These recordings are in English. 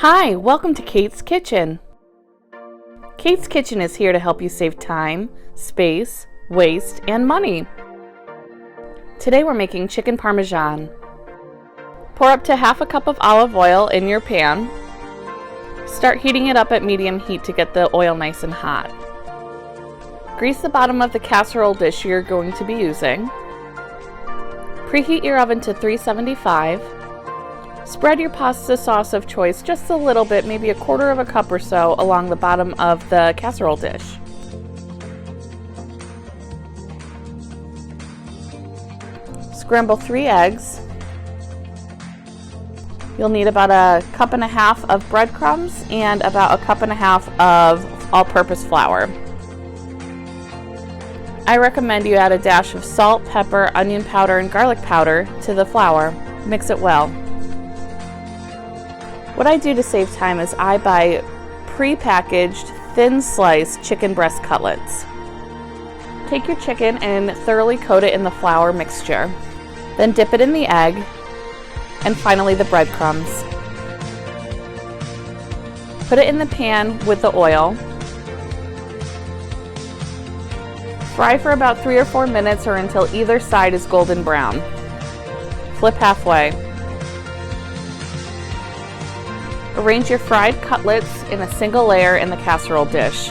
Hi, welcome to Kate's Kitchen. Kate's Kitchen is here to help you save time, space, waste, and money. Today we're making chicken parmesan. Pour up to half a cup of olive oil in your pan. Start heating it up at medium heat to get the oil nice and hot. Grease the bottom of the casserole dish you're going to be using. Preheat your oven to 375. Spread your pasta sauce of choice just a little bit, maybe a quarter of a cup or so, along the bottom of the casserole dish. Scramble 3 eggs. You'll need about a cup and a half of breadcrumbs and about a cup and a half of all-purpose flour. I recommend you add a dash of salt, pepper, onion powder, and garlic powder to the flour. Mix it well. What I do to save time is I buy pre-packaged, thin-sliced chicken breast cutlets. Take your chicken and thoroughly coat it in the flour mixture. Then dip it in the egg, and finally the breadcrumbs. Put it in the pan with the oil. Fry for about 3 or 4 minutes or until either side is golden brown. Flip halfway. Arrange your fried cutlets in a single layer in the casserole dish.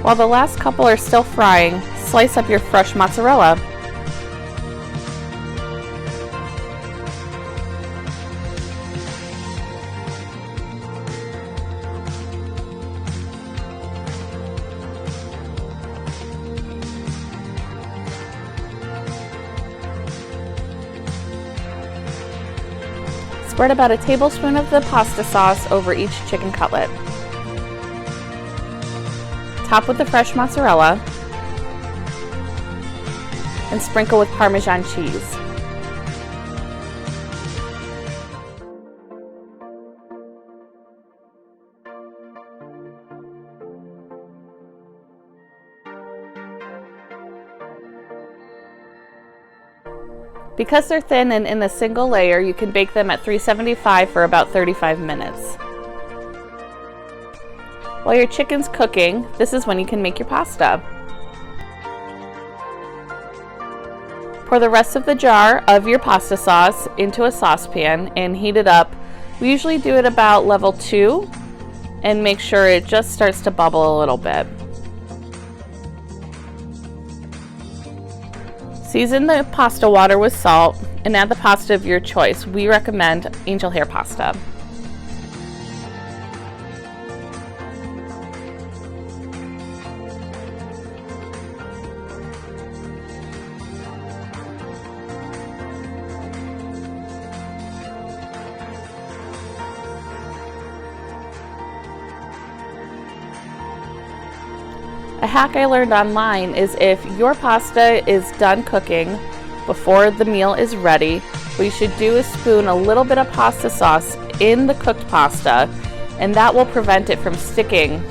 While the last couple are still frying, slice up your fresh mozzarella. Spread about a tablespoon of the pasta sauce over each chicken cutlet. Top with the fresh mozzarella and sprinkle with Parmesan cheese. Because they're thin and in a single layer, you can bake them at 375 for about 35 minutes. While your chicken's cooking, this is when you can make your pasta. Pour the rest of the jar of your pasta sauce into a saucepan and heat it up. We usually do it about level 2 and make sure it just starts to bubble a little bit. Season the pasta water with salt and add the pasta of your choice. We recommend angel hair pasta. A hack I learned online is if your pasta is done cooking before the meal is ready, what you should do is spoon a little bit of pasta sauce in the cooked pasta, and that will prevent it from sticking.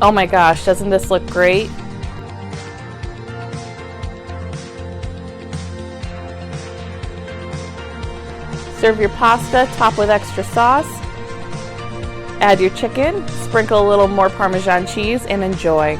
Oh my gosh, doesn't this look great? Serve your pasta, top with extra sauce. Add your chicken, sprinkle a little more Parmesan cheese, and enjoy.